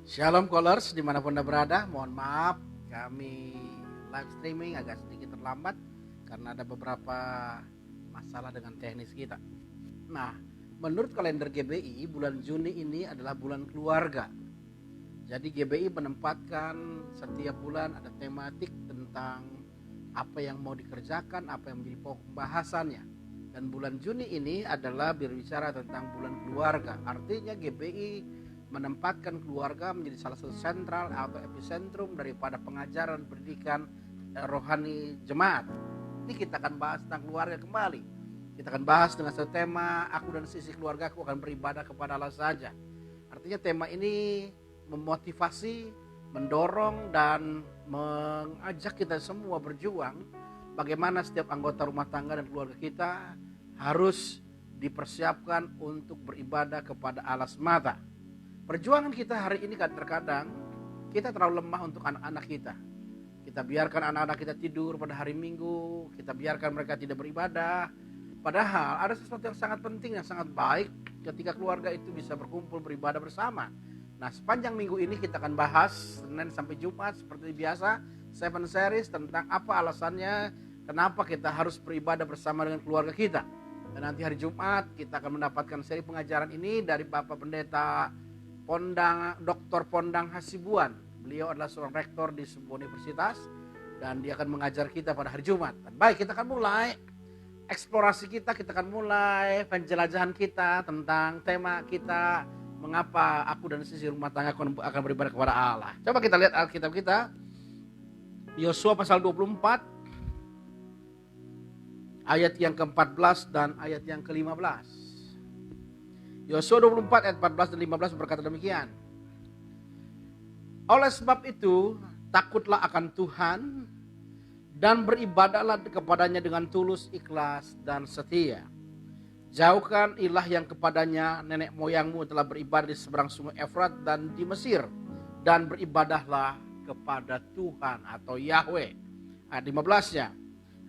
Shalom Callers dimanapun Anda berada, mohon maaf kami live streaming agak sedikit terlambat karena ada beberapa masalah dengan teknis kita. Nah, menurut kalender GBI bulan Juni ini adalah bulan keluarga. Jadi GBI menempatkan setiap bulan ada tematik tentang apa yang mau dikerjakan, apa yang menjadi pokok pembahasannya. Dan bulan Juni ini adalah berbicara tentang bulan keluarga. Artinya GBI menempatkan keluarga menjadi salah satu sentral atau epicentrum daripada pengajaran pendidikan rohani jemaat. Ini kita akan bahas tentang keluarga kembali. Kita akan bahas dengan satu tema, aku dan sisi keluarga aku akan beribadah kepada Allah saja. Artinya tema ini memotivasi, mendorong dan mengajak kita semua berjuang bagaimana setiap anggota rumah tangga dan keluarga kita harus dipersiapkan untuk beribadah kepada Allah semata. Perjuangan kita hari ini kan terkadang kita terlalu lemah untuk anak-anak kita. Kita biarkan anak-anak kita tidur pada hari Minggu, kita biarkan mereka tidak beribadah. Padahal ada sesuatu yang sangat penting, yang sangat baik ketika keluarga itu bisa berkumpul beribadah bersama. Nah, sepanjang minggu ini kita akan bahas Senin sampai Jumat seperti biasa 7 series tentang apa alasannya kenapa kita harus beribadah bersama dengan keluarga kita. Dan nanti hari Jumat kita akan mendapatkan seri pengajaran ini dari Bapak Pendeta Dr. Pondang Hasibuan. Beliau adalah seorang rektor di sebuah universitas dan dia akan mengajar kita pada hari Jumat. Dan baik, kita akan mulai eksplorasi kita akan mulai penjelajahan kita tentang tema kita, mengapa aku dan sisi rumah tangga akan beribadah kepada Allah. Coba kita lihat Alkitab kita, Yosua pasal 24 ayat yang ke-14 dan ayat yang ke-15. Yosua 24 ayat 14 dan 15 berkata demikian. Oleh sebab itu, takutlah akan Tuhan dan beribadahlah kepadanya dengan tulus, ikhlas dan setia. Jauhkan ilah yang kepadanya nenek moyangmu telah beribadah di seberang sungai Efrat dan di Mesir, dan beribadahlah kepada Tuhan atau Yahweh. Ayat 15-nya.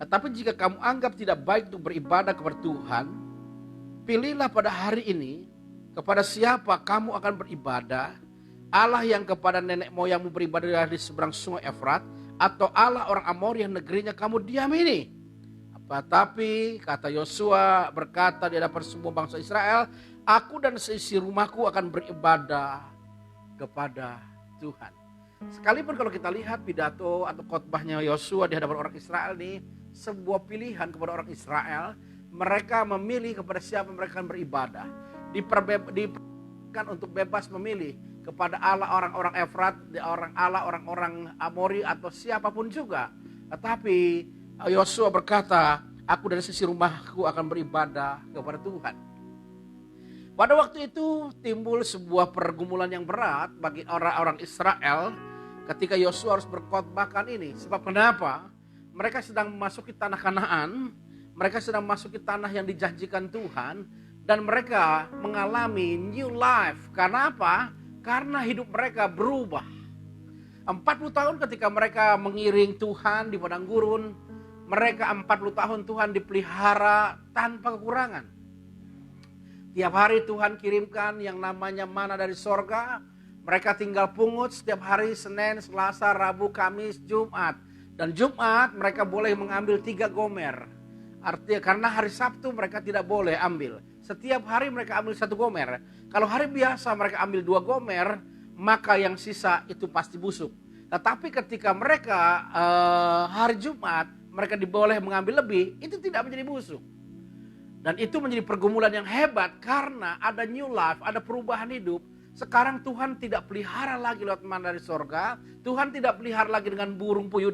Tetapi jika kamu anggap tidak baik untuk beribadah kepada Tuhan, pilihlah pada hari ini kepada siapa kamu akan beribadah, Allah yang kepada nenek moyangmu beribadah di seberang sungai Efrat, atau Allah orang Amori yang negerinya kamu diam ini. Tetapi kata Yosua berkata di hadapan semua bangsa Israel, aku dan seisi rumahku akan beribadah kepada Tuhan. Sekalipun kalau kita lihat pidato atau khotbahnya Yosua di hadapan orang Israel ini sebuah pilihan kepada orang Israel, mereka memilih kepada siapa mereka akan beribadah. Diperbolehkan untuk bebas memilih kepada Allah orang-orang Efrat, Allah orang-orang Amori atau siapapun juga. Tetapi Yosua berkata, aku dari sisi rumahku akan beribadah kepada Tuhan. Pada waktu itu timbul sebuah pergumulan yang berat bagi orang-orang Israel ketika Yosua harus berkhotbahkan ini. Sebab kenapa? Mereka sedang memasuki tanah Kanaan, mereka sedang memasuki tanah yang dijanjikan Tuhan, dan mereka mengalami new life. Karena apa? Karena hidup mereka berubah. 40 tahun ketika mereka mengiring Tuhan di padang gurun, mereka 40 tahun Tuhan dipelihara tanpa kekurangan. Tiap hari Tuhan kirimkan yang namanya mana dari sorga. Mereka tinggal pungut setiap hari Senin, Selasa, Rabu, Kamis, Jumat. Dan Jumat mereka boleh mengambil 3 gomer. Artinya karena hari Sabtu mereka tidak boleh ambil. Setiap hari mereka ambil 1 gomer. Kalau hari biasa mereka ambil 2 gomer, maka yang sisa itu pasti busuk. Tetapi ketika mereka hari Jumat, mereka diboleh mengambil lebih, itu tidak menjadi busuk. Dan itu menjadi pergumulan yang hebat karena ada new life, ada perubahan hidup. Sekarang Tuhan tidak pelihara lagi lewat mana dari sorga. Tuhan tidak pelihara lagi dengan burung puyuh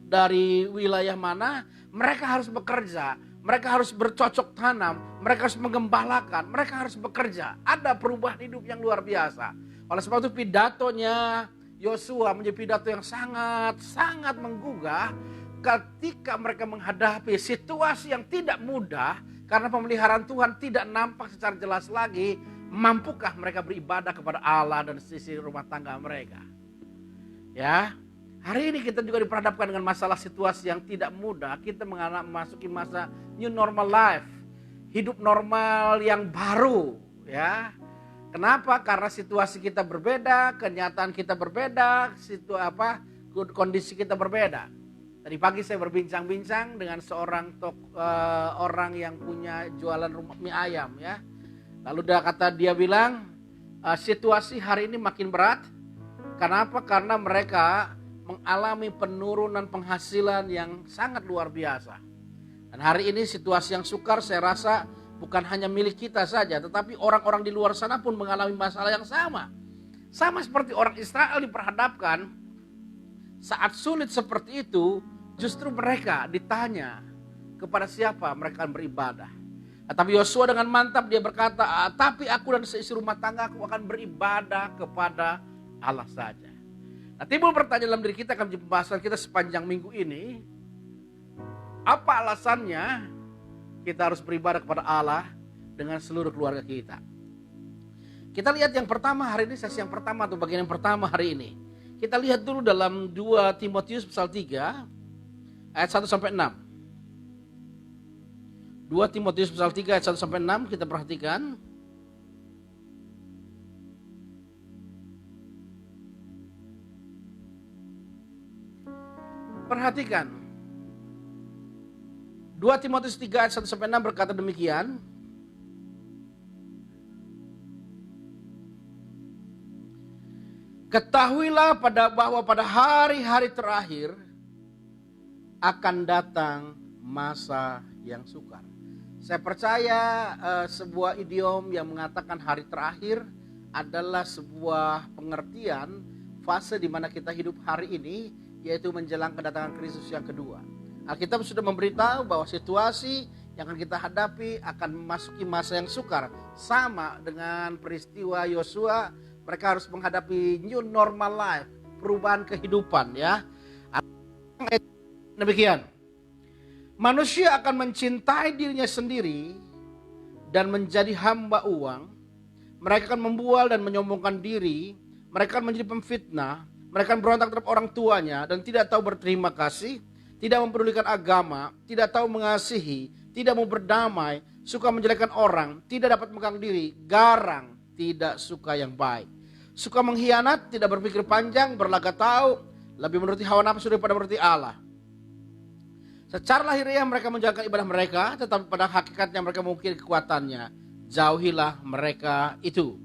dari wilayah mana. Mereka harus bekerja, mereka harus bercocok tanam, mereka harus menggembalakan, mereka harus bekerja. Ada perubahan hidup yang luar biasa. Oleh sebab itu pidatonya Yosua menjadi pidato yang sangat menggugah ketika mereka menghadapi situasi yang tidak mudah karena pemeliharaan Tuhan tidak nampak secara jelas lagi. Mampukah mereka beribadah kepada Allah dan sisi rumah tangga mereka? Ya. Hari ini kita juga diperhadapkan dengan masalah situasi yang tidak mudah. Kita memasuki masa new normal life. Hidup normal yang baru. Ya. Kenapa? Karena situasi kita berbeda, kenyataan kita berbeda, kondisi kita berbeda. Tadi pagi saya berbincang-bincang dengan seorang orang yang punya jualan mie ayam ya. Lalu dia bilang, situasi hari ini makin berat. Kenapa? Karena mereka mengalami penurunan penghasilan yang sangat luar biasa. Dan hari ini situasi yang sukar saya rasa bukan hanya milik kita saja, tetapi orang-orang di luar sana pun mengalami masalah yang sama. Sama seperti orang Israel diperhadapkan saat sulit seperti itu, justru mereka ditanya kepada siapa mereka akan beribadah. Tapi Yosua dengan mantap dia berkata, tapi aku dan seisi rumah tangga aku akan beribadah kepada Allah saja. Nah, timbul pertanyaan dalam diri kita akan menjadi pembahasan kita sepanjang minggu ini. Apa alasannya kita harus beribadah kepada Allah dengan seluruh keluarga kita? Kita lihat yang pertama hari ini, sesi yang pertama atau bagian yang pertama hari ini. Kita lihat dulu dalam 2 Timotius pasal 3 ayat 1 sampai 6. 2 Timotius pasal 3 ayat 1 sampai 6 kita perhatikan. Perhatikan. 2 Timotius 3 ayat 1 sampai 6 berkata demikian. Ketahuilah bahwa pada hari-hari terakhir akan datang masa yang sukar. Saya percaya sebuah idiom yang mengatakan hari terakhir adalah sebuah pengertian fase di mana kita hidup hari ini, yaitu menjelang kedatangan Kristus yang kedua. Alkitab sudah memberitahu bahwa situasi yang akan kita hadapi akan memasuki masa yang sukar. Sama dengan peristiwa Yosua, mereka harus menghadapi new normal life, perubahan kehidupan ya. Demikian. Manusia akan mencintai dirinya sendiri dan menjadi hamba uang. Mereka akan membual dan menyombongkan diri. Mereka akan menjadi pemfitnah. Mereka akan berontak terhadap orang tuanya dan tidak tahu berterima kasih. Tidak mempedulikan agama, tidak tahu mengasihi, tidak mau berdamai, suka menjelekkan orang, tidak dapat megang diri, garang, tidak suka yang baik. Suka mengkhianat, tidak berpikir panjang, berlagak tahu, lebih menuruti hawa nafsu daripada menuruti Allah. Secara lahiriah mereka menjalankan ibadah mereka, tetapi pada hakikatnya mereka mengukir kekuatannya. Jauhilah mereka itu.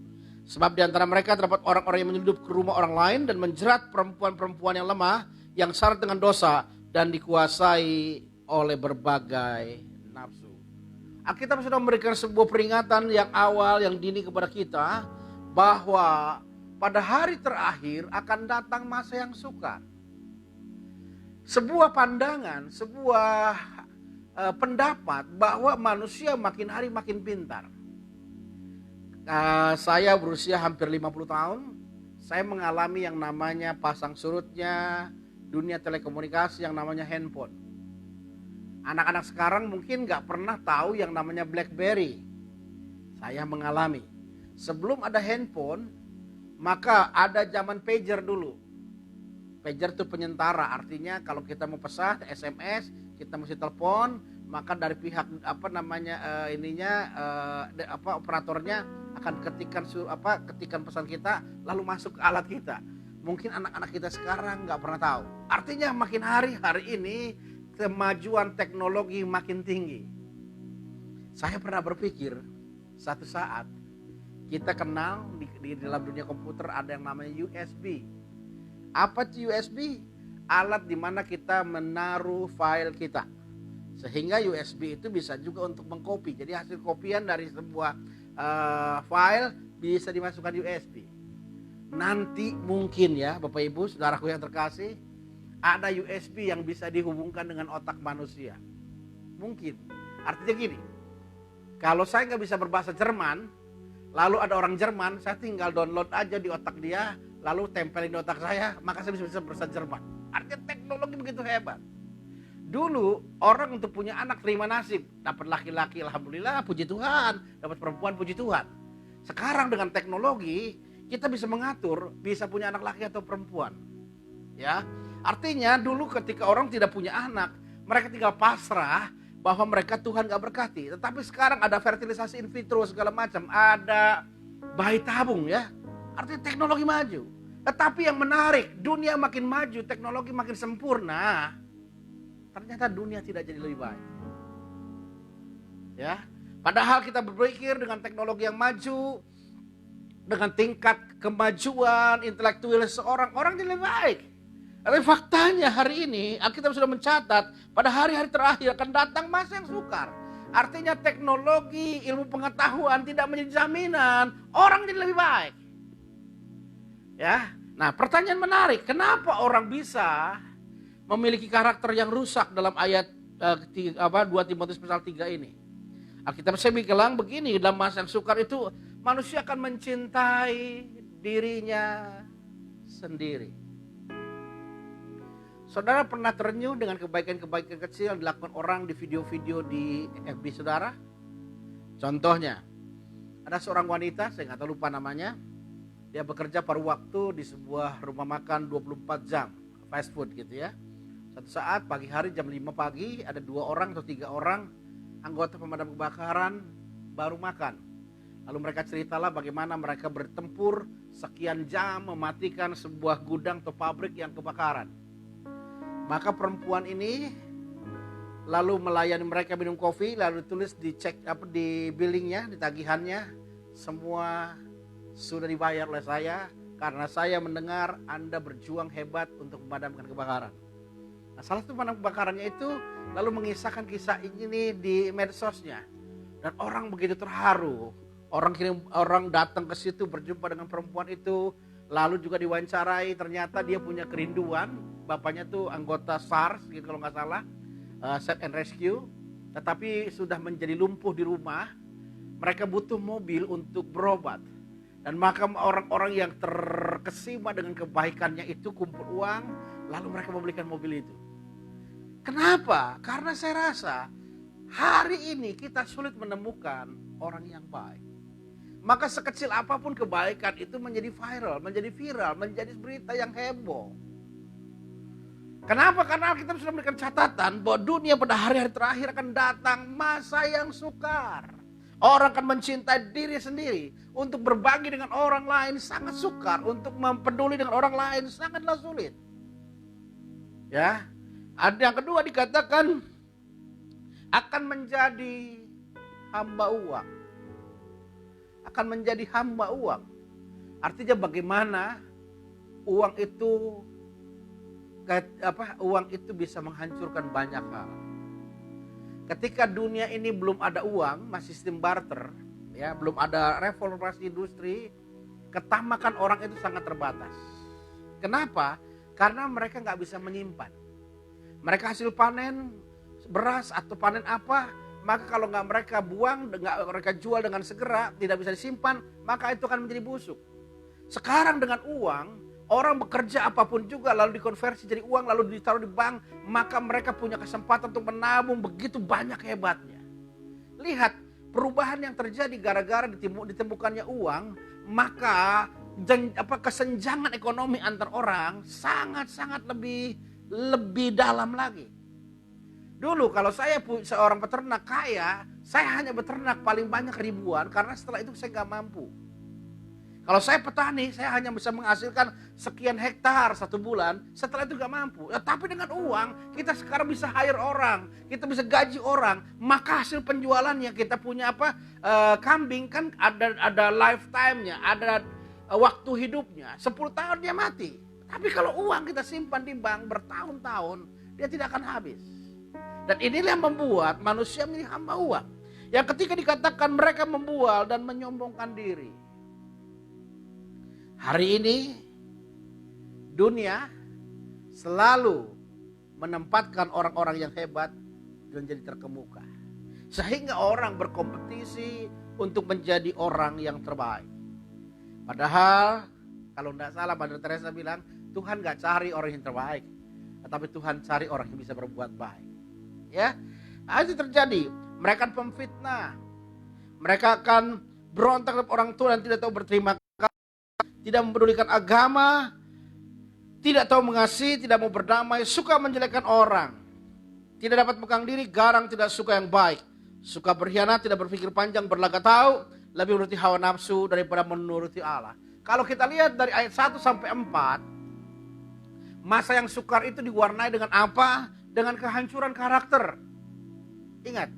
Sebab di antara mereka terdapat orang-orang yang menyeludup ke rumah orang lain dan menjerat perempuan-perempuan yang lemah, yang syarat dengan dosa, dan dikuasai oleh berbagai nafsu. Alkitab sudah memberikan sebuah peringatan yang awal, yang dini kepada kita, bahwa pada hari terakhir akan datang masa yang sukar. Sebuah pandangan, sebuah pendapat bahwa manusia makin hari makin pintar. Saya berusia hampir 50 tahun, saya mengalami yang namanya pasang surutnya dunia telekomunikasi yang namanya handphone. Anak-anak sekarang mungkin gak pernah tahu yang namanya BlackBerry. Saya mengalami. Sebelum ada handphone, maka ada zaman pager dulu. Pager itu penyentara, artinya kalau kita mau pesan SMS, kita mesti telepon, maka dari pihak operatornya akan ketikan pesan kita lalu masuk ke alat kita. Mungkin anak-anak kita sekarang nggak pernah tahu. Artinya makin hari ini kemajuan teknologi makin tinggi. Saya pernah berpikir satu saat kita kenal di dalam dunia komputer ada yang namanya USB. Apa itu USB? Alat di mana kita menaruh file kita. Sehingga USB itu bisa juga untuk mengcopy. Jadi hasil kopian dari sebuah file bisa dimasukkan USB. Nanti mungkin ya Bapak Ibu saudaraku yang terkasih, ada USB yang bisa dihubungkan dengan otak manusia. Mungkin. Artinya gini, kalau saya nggak bisa berbahasa Jerman, lalu ada orang Jerman, saya tinggal download aja di otak dia, lalu tempelin di otak saya, maka saya bisa berbahasa Jerman. Artinya teknologi begitu hebat. Dulu orang untuk punya anak terima nasib, dapat laki-laki alhamdulillah puji Tuhan, dapat perempuan puji Tuhan. Sekarang dengan teknologi kita bisa mengatur, bisa punya anak laki atau perempuan. Ya, artinya dulu ketika orang tidak punya anak, mereka tinggal pasrah bahwa mereka Tuhan gak berkati. Tetapi sekarang ada fertilisasi in vitro segala macam, ada bayi tabung ya. Artinya teknologi maju. Tetapi yang menarik, dunia makin maju, teknologi makin sempurna, ternyata dunia tidak jadi lebih baik. Ya, padahal kita berpikir dengan teknologi yang maju, dengan tingkat kemajuan intelektual seorang, orang jadi lebih baik. Tapi faktanya hari ini Alkitab sudah mencatat pada hari-hari terakhir akan datang masa yang sukar. Artinya teknologi, ilmu pengetahuan tidak menjadi jaminan orang jadi lebih baik. Ya, nah pertanyaan menarik, kenapa orang bisa memiliki karakter yang rusak dalam ayat 2 Timotius pasal 3 ini? Alkitab saya bilang begini, dalam masa yang sukar itu manusia akan mencintai dirinya sendiri. Saudara pernah terenyuh dengan kebaikan-kebaikan kecil yang dilakukan orang di video-video di FB saudara? Contohnya, ada seorang wanita, saya nggak tahu lupa namanya. Dia bekerja paruh waktu di sebuah rumah makan 24 jam, fast food gitu ya. Suatu saat pagi hari jam 5 pagi ada 2 orang atau 3 orang anggota pemadam kebakaran baru makan. Lalu mereka ceritalah bagaimana mereka bertempur sekian jam mematikan sebuah gudang atau pabrik yang kebakaran. Maka perempuan ini lalu melayani mereka minum kopi, lalu ditulis di billingnya, di tagihannya, semua sudah dibayar oleh saya karena saya mendengar Anda berjuang hebat untuk memadamkan kebakaran. Nah, salah satu pemadam kebakarannya itu lalu mengisahkan kisah ini di medsosnya. Dan orang begitu terharu. Orang datang ke situ berjumpa dengan perempuan itu, lalu juga diwawancarai, ternyata dia punya kerinduan. Bapaknya tuh anggota SARS gitu kalau nggak salah, Search and Rescue, tetapi sudah menjadi lumpuh di rumah. Mereka butuh mobil untuk berobat. Dan maka orang-orang yang terkesima dengan kebaikannya itu kumpul uang, lalu mereka membelikan mobil itu. Kenapa? Karena saya rasa hari ini kita sulit menemukan orang yang baik. Maka sekecil apapun kebaikan itu menjadi viral, menjadi berita yang heboh. Kenapa? Karena kita sudah memberikan catatan bahwa dunia pada hari-hari terakhir akan datang masa yang sukar. Orang akan mencintai diri sendiri. Untuk berbagi dengan orang lain sangat sukar. Untuk mempeduli dengan orang lain sangatlah sulit. Ya. Ada yang kedua dikatakan akan menjadi hamba uang. Akan menjadi hamba uang. Artinya bagaimana uang itu bisa menghancurkan banyak hal. Ketika dunia ini belum ada uang, masih sistem barter, ya, belum ada reformasi industri, ketamakan orang itu sangat terbatas. Kenapa? Karena mereka nggak bisa menyimpan. Mereka hasil panen beras atau panen apa, maka kalau nggak mereka buang, nggak mereka jual dengan segera, tidak bisa disimpan, maka itu akan menjadi busuk. Sekarang dengan uang, orang bekerja apapun juga lalu dikonversi jadi uang lalu ditaruh di bank, maka mereka punya kesempatan untuk menabung begitu banyak hebatnya. Lihat perubahan yang terjadi gara-gara ditemukannya uang, maka kesenjangan ekonomi antar orang sangat-sangat lebih dalam lagi. Dulu kalau saya seorang peternak kaya, saya hanya beternak paling banyak ribuan karena setelah itu saya nggak mampu. Kalau saya petani, saya hanya bisa menghasilkan sekian hektar 1 bulan, setelah itu gak mampu. Ya, tapi dengan uang, kita sekarang bisa hire orang, kita bisa gaji orang, maka hasil penjualannya kita punya kambing kan ada lifetime-nya, ada waktu hidupnya, 10 tahun dia mati. Tapi kalau uang kita simpan di bank bertahun-tahun, dia tidak akan habis. Dan inilah yang membuat manusia menjadi hamba uang. Yang ketika dikatakan mereka membual dan menyombongkan diri. Hari ini dunia selalu menempatkan orang-orang yang hebat dan jadi terkemuka. Sehingga orang berkompetisi untuk menjadi orang yang terbaik. Padahal kalau tidak salah Mother Teresa bilang, Tuhan gak cari orang yang terbaik, tetapi Tuhan cari orang yang bisa berbuat baik. Ya, nah, itu terjadi. Mereka akan memfitnah. Mereka akan berontak kepada orang tua dan tidak tahu berterima kasih. Tidak mempedulikan agama, tidak tahu mengasihi, tidak mau berdamai, suka menjelekkan orang. Tidak dapat pegang diri, garang, tidak suka yang baik. Suka berkhianat, tidak berpikir panjang, berlaga tahu, lebih menuruti hawa nafsu daripada menuruti Allah. Kalau kita lihat dari ayat 1 sampai 4, masa yang sukar itu diwarnai dengan apa? Dengan kehancuran karakter. Ingat,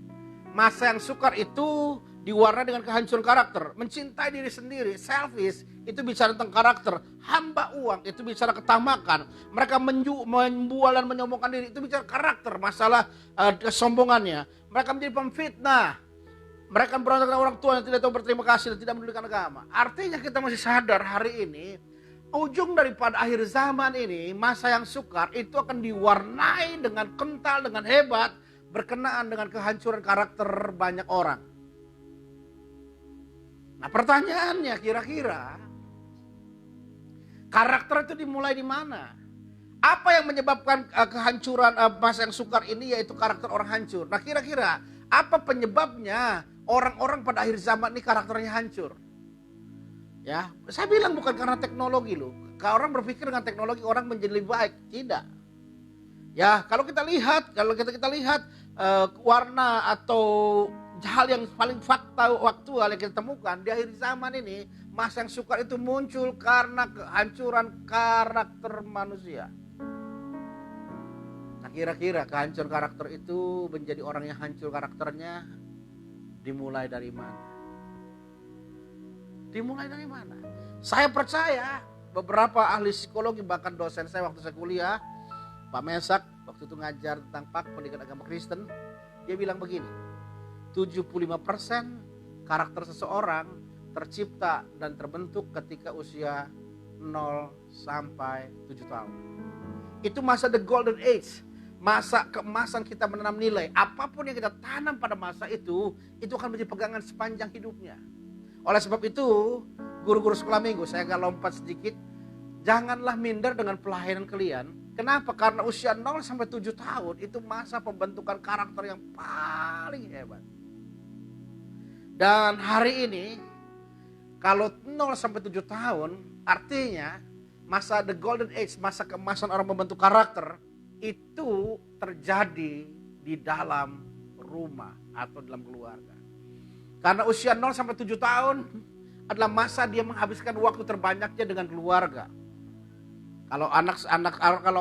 masa yang sukar itu diwarnai dengan kehancuran karakter. Mencintai diri sendiri, selfish, itu bicara tentang karakter. Hamba uang, itu bicara ketamakan. Mereka membual dan menyombongkan diri, itu bicara karakter. Masalah kesombongannya. Mereka menjadi pemfitnah. Mereka berontak kepada orang tua yang tidak tahu berterima kasih dan tidak medulikan agama. Artinya kita masih sadar hari ini, ujung daripada akhir zaman ini, masa yang sukar itu akan diwarnai dengan kental, dengan hebat, berkenaan dengan kehancuran karakter banyak orang. Nah, pertanyaannya kira-kira karakter itu dimulai di mana? Apa yang menyebabkan kehancuran masa yang sukar ini, yaitu karakter orang hancur. Nah, kira-kira apa penyebabnya orang-orang pada akhir zaman ini karakternya hancur? Ya, saya bilang bukan karena teknologi loh. Kalau orang berpikir dengan teknologi orang menjadi lebih baik, tidak. Ya, kalau kita lihat warna atau hal yang paling fakta waktual yang kita temukan di akhir zaman ini, masa yang sukar itu muncul karena kehancuran karakter manusia. Nah, kira-kira kehancuran karakter itu menjadi orang yang hancur karakternya dimulai dari mana? Dimulai dari mana? Saya percaya beberapa ahli psikologi, bahkan dosen saya waktu saya kuliah, Pak Mesak, waktu itu ngajar tentang pendidikan agama Kristen, dia bilang begini, 75% karakter seseorang tercipta dan terbentuk ketika usia 0 sampai 7 tahun. Itu masa the golden age, masa keemasan kita menanam nilai. Apapun yang kita tanam pada masa itu akan menjadi pegangan sepanjang hidupnya. Oleh sebab itu, guru-guru sekolah minggu, saya agak lompat sedikit, janganlah minder dengan pelayanan kalian. Kenapa? Karena usia 0 sampai 7 tahun itu masa pembentukan karakter yang paling hebat. Dan hari ini, kalau 0 sampai 7 tahun, artinya masa the golden age, masa keemasan orang membentuk karakter, itu terjadi di dalam rumah atau dalam keluarga. Karena usia 0 sampai 7 tahun adalah masa dia menghabiskan waktu terbanyaknya dengan keluarga. Kalau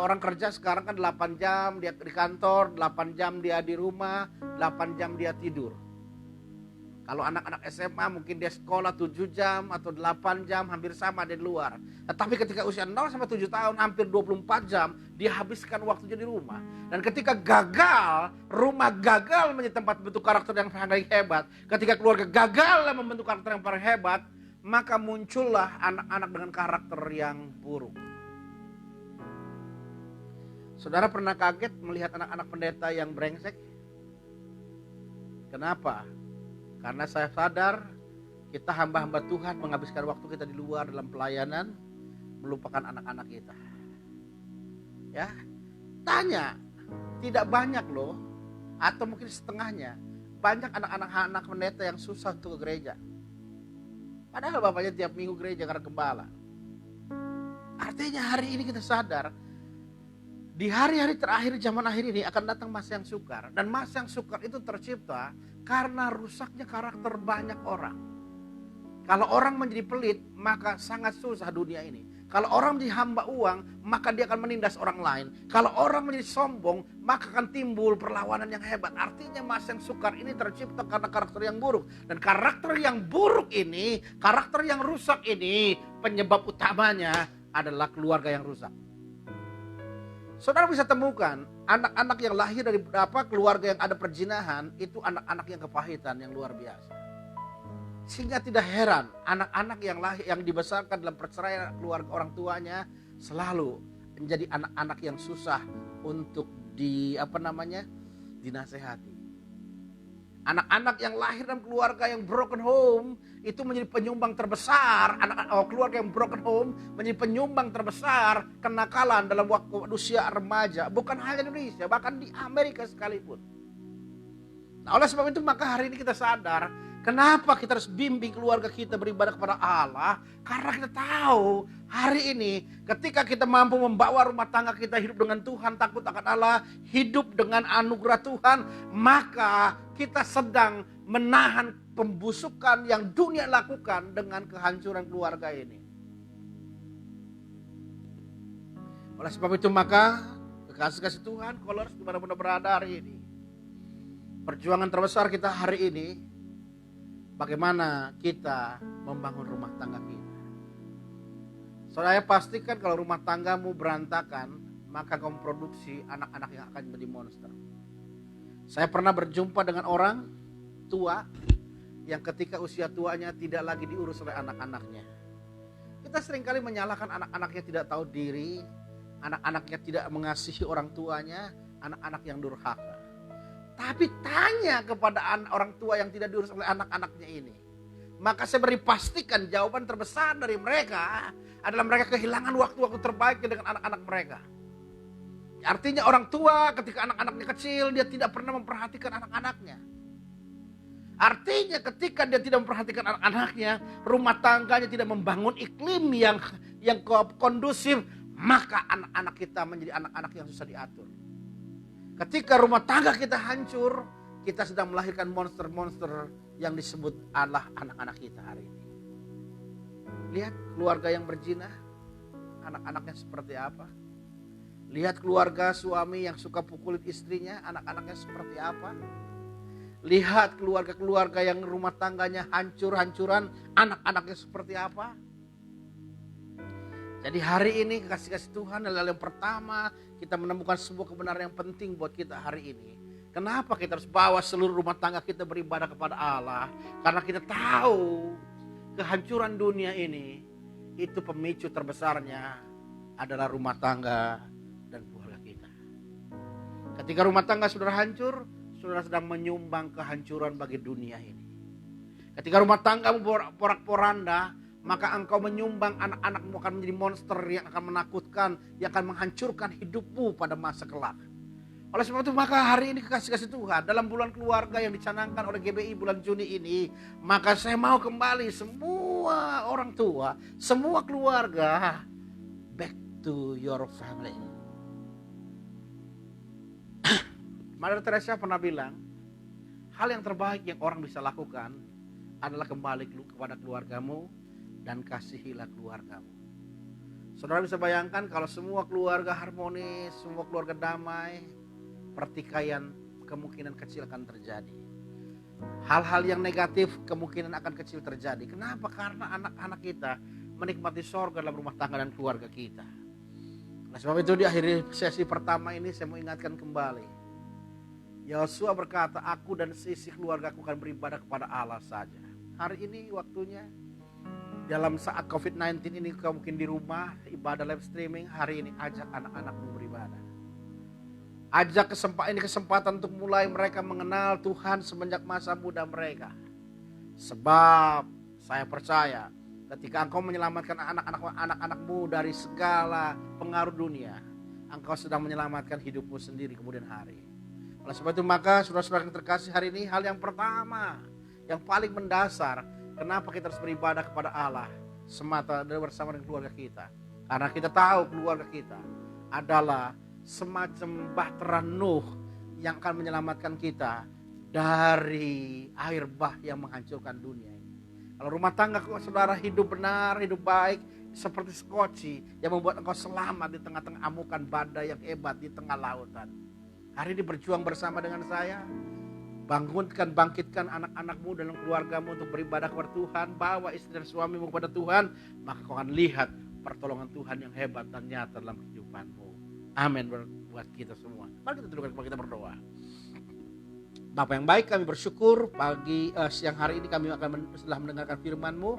orang kerja sekarang kan 8 jam dia di kantor, 8 jam dia di rumah, 8 jam dia tidur. Kalau anak-anak SMA mungkin dia sekolah 7 jam atau 8 jam, hampir sama di luar. Tetapi ketika usia 0 sampai 7 tahun, hampir 24 jam dia habiskan waktunya di rumah. Dan ketika gagal, rumah gagal menjadi tempat bentuk karakter yang paling hebat. Ketika keluarga gagal membentuk karakter yang paling hebat, maka muncullah anak-anak dengan karakter yang buruk. Saudara pernah kaget melihat anak-anak pendeta yang brengsek? Kenapa? Karena saya sadar kita hamba-hamba Tuhan menghabiskan waktu kita di luar dalam pelayanan, melupakan anak-anak kita. Ya, tanya, tidak banyak loh, atau mungkin setengahnya, banyak anak-anak pendeta yang susah untuk ke gereja. Padahal bapaknya tiap minggu gereja karena gembala. Artinya hari ini kita sadar, di hari-hari terakhir zaman akhir ini akan datang masa yang sukar. Dan masa yang sukar itu tercipta karena rusaknya karakter banyak orang. Kalau orang menjadi pelit, maka sangat susah dunia ini. Kalau orang menjadi hamba uang, maka dia akan menindas orang lain. Kalau orang menjadi sombong, maka akan timbul perlawanan yang hebat. Artinya masa yang sukar ini tercipta karena karakter yang buruk. Dan karakter yang buruk ini, karakter yang rusak ini, penyebab utamanya adalah keluarga yang rusak. Saudara bisa temukan anak-anak yang lahir dari keluarga yang ada perzinahan, itu anak-anak yang kepahitan yang luar biasa. Sehingga tidak heran anak-anak yang lahir yang dibesarkan dalam perceraian keluarga orang tuanya selalu menjadi anak-anak yang susah untuk dinasehati. Anak-anak yang lahir dalam keluarga yang broken home itu menjadi penyumbang terbesar. Keluarga yang broken home menjadi penyumbang terbesar kenakalan dalam waktu usia remaja. Bukan hanya di Indonesia, bahkan di Amerika sekalipun. Nah, oleh sebab itu maka hari ini kita sadar, kenapa kita harus bimbing keluarga kita beribadah kepada Allah? Karena kita tahu hari ini ketika kita mampu membawa rumah tangga kita hidup dengan Tuhan, takut akan Allah, hidup dengan anugerah Tuhan, maka kita sedang menahan pembusukan yang dunia lakukan dengan kehancuran keluarga ini. Oleh sebab itu maka kekasih-kasih Tuhan, Kolors dimanapun berada hari ini, perjuangan terbesar kita hari ini, bagaimana kita membangun rumah tangga kita. Saya pastikan kalau rumah tanggamu berantakan, maka kamu produksi anak-anak yang akan menjadi monster. Saya pernah berjumpa dengan orang tua yang ketika usia tuanya tidak lagi diurus oleh anak-anaknya. Kita seringkali menyalahkan anak-anaknya tidak tahu diri, anak-anaknya tidak mengasihi orang tuanya, anak-anak yang durhaka. Tapi tanya kepada orang tua yang tidak diurus oleh anak-anaknya ini, maka saya beri pastikan jawaban terbesar dari mereka adalah mereka kehilangan waktu-waktu terbaik dengan anak-anak mereka. Artinya orang tua ketika anak-anaknya kecil, dia tidak pernah memperhatikan anak-anaknya. Artinya ketika dia tidak memperhatikan anak-anaknya, rumah tangganya tidak membangun iklim yang kondusif, maka anak-anak kita menjadi anak-anak yang susah diatur. Ketika rumah tangga kita hancur, kita sedang melahirkan monster-monster yang disebut Allah anak-anak kita hari ini. Lihat keluarga yang berzina, anak-anaknya seperti apa. Lihat keluarga suami yang suka pukulin istrinya, anak-anaknya seperti apa. Lihat keluarga-keluarga yang rumah tangganya hancur-hancuran, anak-anaknya seperti apa. Jadi hari ini kasih-kasih Tuhan adalah yang pertama, kita menemukan sebuah kebenaran yang penting buat kita hari ini. Kenapa kita harus bawa seluruh rumah tangga kita beribadah kepada Allah? Karena kita tahu kehancuran dunia ini, itu pemicu terbesarnya adalah rumah tangga dan keluarga kita. Ketika rumah tangga sudah hancur, saudara sedang menyumbang kehancuran bagi dunia ini. Ketika rumah tanggamu porak-poranda, maka engkau menyumbang anak-anakmu akan menjadi monster yang akan menakutkan, yang akan menghancurkan hidupmu pada masa kelak. Oleh sebab itu maka hari ini kekasih-kasih Tuhan, dalam bulan keluarga yang dicanangkan oleh GBI bulan Juni ini, maka saya mau kembali semua orang tua, semua keluarga, back to your family. Mother Teresa pernah bilang, hal yang terbaik yang orang bisa lakukan adalah kembali kepada keluargamu dan kasihilah keluargamu. Saudara bisa bayangkan kalau semua keluarga harmonis, semua keluarga damai, pertikaian kemungkinan kecil akan terjadi. Hal-hal yang negatif kemungkinan akan kecil terjadi. Kenapa? Karena anak-anak kita menikmati sorga dalam rumah tangga dan keluarga kita. Nah, sebab itu di akhir sesi pertama ini saya mau ingatkan kembali. Yosua berkata, aku dan sisi keluargaku akan beribadah kepada Allah saja. Hari ini waktunya, dalam saat COVID-19 ini kau mungkin di rumah, ibadah live streaming, hari ini ajak anak-anakmu beribadah. Ajak kesempatan untuk mulai mereka mengenal Tuhan semenjak masa muda mereka. Sebab saya percaya ketika engkau menyelamatkan anak-anakmu dari segala pengaruh dunia, engkau sedang menyelamatkan hidupmu sendiri kemudian hari. Oleh sebab itu maka saudara-saudara yang terkasih, hari ini hal yang pertama, yang paling mendasar, kenapa kita harus beribadah kepada Allah semata bersama dengan keluarga kita. Karena kita tahu keluarga kita adalah semacam bahtera Nuh yang akan menyelamatkan kita dari air bah yang menghancurkan dunia ini. Kalau rumah tangga saudara hidup benar, hidup baik, seperti skoci yang membuat engkau selamat di tengah-tengah amukan badai yang hebat di tengah lautan. Hari ini berjuang bersama dengan saya, bangkitkan anak-anakmu dan keluargamu untuk beribadah kepada Tuhan, bawa istri dan suamimu kepada Tuhan, maka kau akan lihat pertolongan Tuhan yang hebat dan nyata dalam kehidupanmu. Amin buat kita semua. Mari kita duduk, kita berdoa. Bapa yang baik, kami bersyukur pagi siang hari ini kami akan setelah mendengarkan firman-Mu,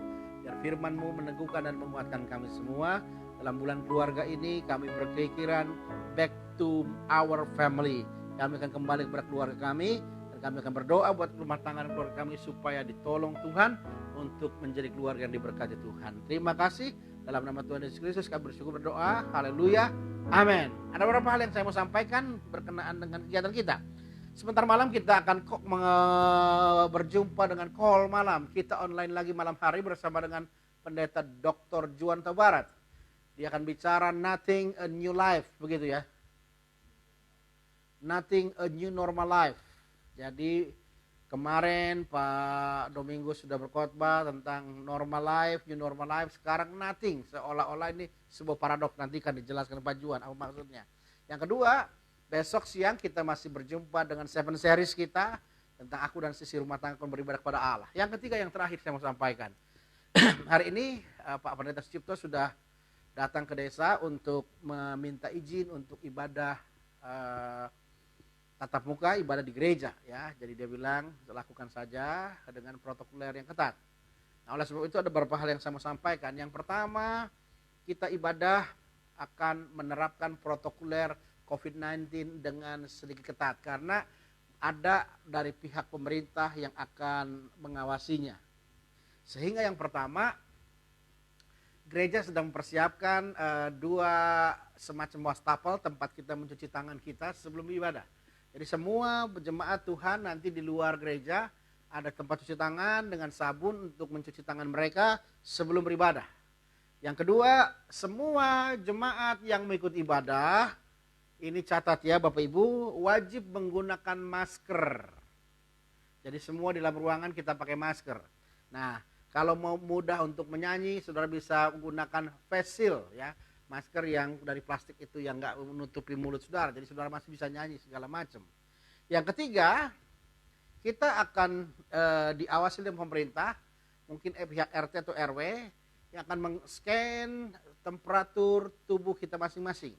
biar firman-Mu meneguhkan dan menguatkan kami semua. Dalam bulan keluarga ini kami berpikiran back to our family. Kami akan kembali kepada keluarga kami dan kami akan berdoa buat rumah tangga dan keluarga kami supaya ditolong Tuhan untuk menjadi keluarga yang diberkati Tuhan. Terima kasih. Dalam nama Tuhan Yesus Kristus kami bersyukur berdoa. Haleluya. Amin. Ada beberapa hal yang saya mau sampaikan berkenaan dengan kegiatan kita. Sebentar malam kita akan berjumpa dengan call malam. Kita online lagi malam hari bersama dengan Pendeta Dr. Juan Tabarat. Dia akan bicara nothing a new life, begitu ya. Nothing a new normal life. Jadi Kemarin Pak Domingus sudah berkhotbah tentang normal life, new normal life. Sekarang nothing, seolah-olah ini sebuah paradoks. Nanti akan dijelaskan Pak Juan apa maksudnya. Yang kedua, besok siang kita masih berjumpa dengan 7 series kita tentang aku dan sisi rumah tangga beribadah kepada Allah. Yang ketiga, yang terakhir saya mau sampaikan. Hari ini Pak Pendeta Sucipto sudah datang ke desa untuk meminta izin untuk ibadah tatap muka, ibadah di gereja, ya. Jadi dia bilang lakukan saja dengan protokoler yang ketat. Nah, oleh sebab itu ada beberapa hal yang saya mau sampaikan. Yang pertama, kita ibadah akan menerapkan protokoler COVID-19 dengan sedikit ketat karena ada dari pihak pemerintah yang akan mengawasinya. Sehingga yang pertama, gereja sedang mempersiapkan 2 semacam wastafel tempat kita mencuci tangan kita sebelum ibadah. Jadi semua jemaat Tuhan nanti di luar gereja ada tempat cuci tangan dengan sabun untuk mencuci tangan mereka sebelum beribadah. Yang kedua, semua jemaat yang mengikuti ibadah, ini catat ya Bapak Ibu, wajib menggunakan masker. Jadi semua di dalam ruangan kita pakai masker. Nah, kalau mau mudah untuk menyanyi, saudara bisa menggunakan face shield ya. Masker yang dari plastik itu yang nggak menutupi mulut saudara, jadi saudara masih bisa nyanyi segala macam. Yang ketiga, kita akan diawasi oleh pemerintah, mungkin pihak RT atau RW yang akan men-scan temperatur tubuh kita masing-masing.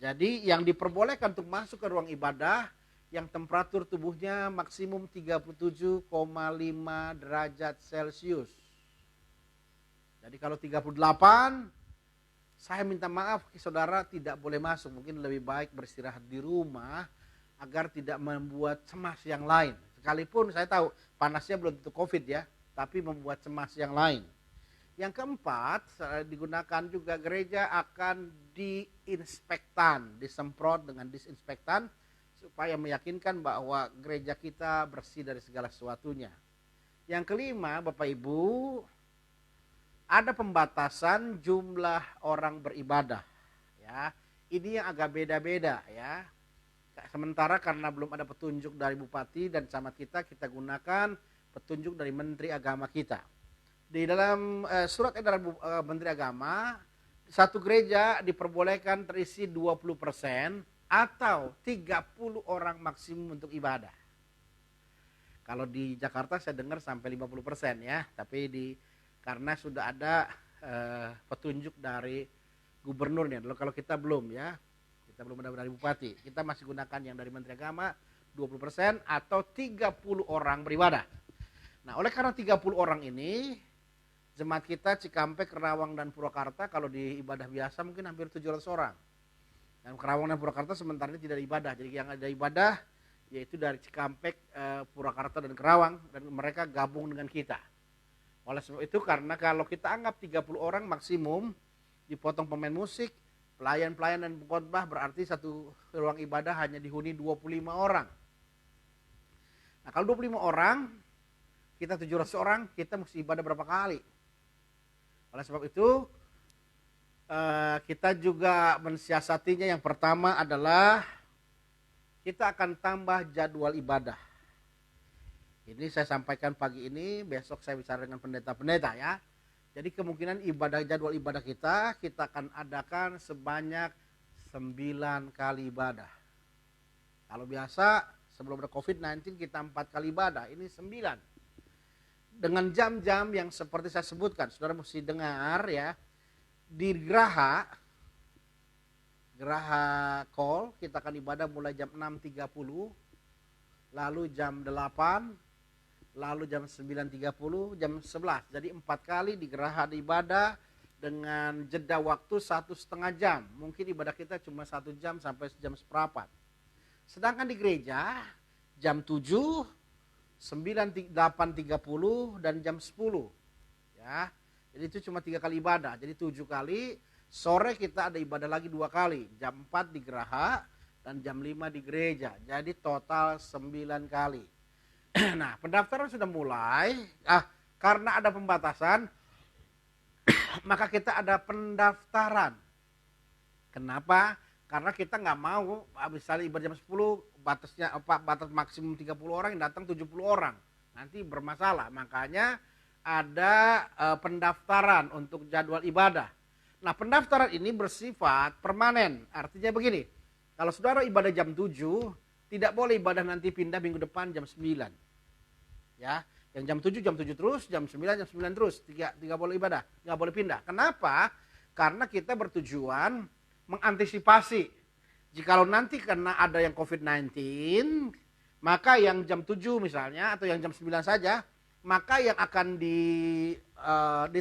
Jadi yang diperbolehkan untuk masuk ke ruang ibadah yang temperatur tubuhnya maksimum 37,5 derajat Celcius. Jadi kalau 38, saya minta maaf saudara tidak boleh masuk, mungkin lebih baik beristirahat di rumah agar tidak membuat cemas yang lain. Sekalipun saya tahu panasnya belum tentu COVID ya, tapi membuat cemas yang lain. Yang keempat, digunakan juga gereja akan diinspektan, disemprot dengan disinfektan supaya meyakinkan bahwa gereja kita bersih dari segala sesuatunya. Yang kelima, Bapak Ibu, ada pembatasan jumlah orang beribadah, ya. Ini yang agak beda-beda, ya. Sementara karena belum ada petunjuk dari bupati dan camat kita gunakan petunjuk dari Menteri Agama kita. Di dalam surat edaran Menteri Agama, satu gereja diperbolehkan terisi 20% atau 30 orang maksimum untuk ibadah. Kalau di Jakarta saya dengar sampai 50% ya, tapi karena sudah ada petunjuk dari gubernurnya. Kalau kita belum ya, kita belum ada dari bupati. Kita masih gunakan yang dari Menteri Agama 20% atau 30 orang beribadah. Nah, oleh karena 30 orang ini, jemaat kita Cikampek, Kerawang dan Purwakarta kalau di ibadah biasa mungkin hampir 700 orang. Dan Kerawang dan Purwakarta sementara ini tidak ada ibadah. Jadi yang ada ibadah yaitu dari Cikampek, Purwakarta dan Kerawang, dan mereka gabung dengan kita. Oleh sebab itu, karena kalau kita anggap 30 orang maksimum, dipotong pemain musik, pelayan-pelayan dan khotbah, berarti satu ruang ibadah hanya dihuni 25 orang. Nah, kalau 25 orang, kita 700 orang, kita mesti ibadah berapa kali? Oleh sebab itu, kita juga mensiasatinya. Yang pertama adalah kita akan tambah jadwal ibadah. Ini saya sampaikan pagi ini, besok saya bicara dengan pendeta-pendeta ya. Jadi kemungkinan jadwal ibadah kita akan adakan sebanyak 9 kali ibadah. Kalau biasa sebelum ada COVID-19 kita 4 kali ibadah, ini 9. Dengan jam-jam yang seperti saya sebutkan, saudara mesti dengar ya. Di Geraha Call kita akan ibadah mulai jam 6.30, lalu jam 8, lalu jam 9.30, jam 11. Jadi 4 kali di Geraha ibadah dengan jeda waktu 1,5 jam. Mungkin ibadah kita cuma 1 jam sampai jam seperempat. Sedangkan di gereja jam 7, 9, 8.30 dan jam 10. Ya. Jadi itu cuma 3 kali ibadah. Jadi 7 kali. Sore kita ada ibadah lagi 2 kali. Jam 4 di Geraha dan jam 5 di gereja. Jadi total 9 kali. Nah, pendaftaran sudah mulai. Karena ada pembatasan, maka kita ada pendaftaran. Kenapa? Karena kita nggak mau misalnya ibadah jam 10 batas maksimum 30 orang yang datang 70 orang. Nanti bermasalah. Makanya ada pendaftaran untuk jadwal ibadah. Nah, pendaftaran ini bersifat permanen. Artinya begini, kalau saudara ibadah jam 7, tidak boleh ibadah nanti pindah minggu depan jam 9. Ya, yang jam 7 terus, jam 9 terus. Tiga boleh ibadah, nggak boleh pindah. Kenapa? Karena kita bertujuan mengantisipasi. Jikalau nanti karena ada yang COVID-19, maka yang jam 7 misalnya atau yang jam 9 saja, maka yang akan di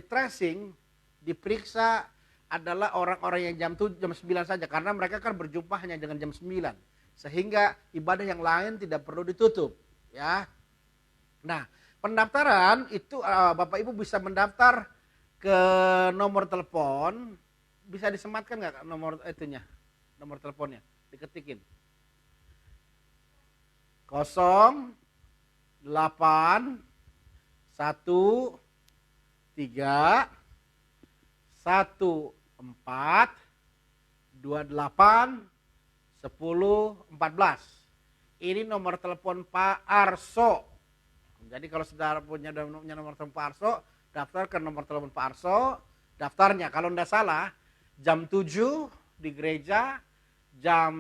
tracing, diperiksa adalah orang-orang yang jam 9 saja, karena mereka kan berjumpa hanya dengan jam 9. Sehingga ibadah yang lain tidak perlu ditutup, ya. Nah, pendaftaran itu Bapak Ibu bisa mendaftar ke nomor telepon. Bisa disematkan nggak nomor itunya, nomor teleponnya, diketikin 08 13 14 28 10 14. Ini nomor telepon Pak Arso. Jadi kalau saudara punya nomor telepon Pak Arso, daftar ke nomor telepon Pak Arso. Daftarnya kalau tidak salah jam 7 di gereja, jam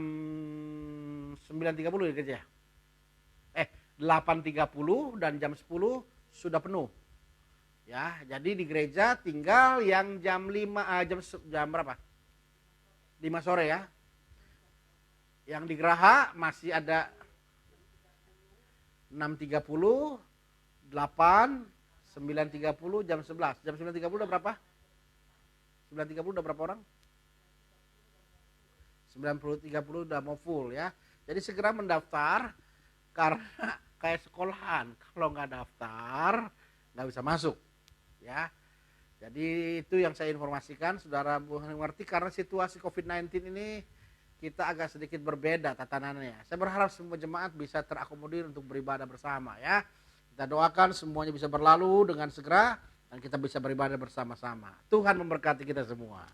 9.30 di gereja. 8.30 dan jam 10 sudah penuh. Ya, jadi di gereja tinggal yang jam 5 jam berapa? 5 sore ya. Yang di Geraha masih ada 6.30, 8, 9.30, jam 11. Jam 9.30 udah berapa? 9.30 udah berapa orang? 9.30 udah mau full ya. Jadi segera mendaftar karena kayak sekolahan. Kalau nggak daftar nggak bisa masuk ya. Jadi itu yang saya informasikan, saudara mengerti, karena situasi COVID-19 ini kita agak sedikit berbeda tatanannya. Saya berharap semua jemaat bisa terakomodir untuk beribadah bersama ya. Kita doakan semuanya bisa berlalu dengan segera dan kita bisa beribadah bersama-sama. Tuhan memberkati kita semua.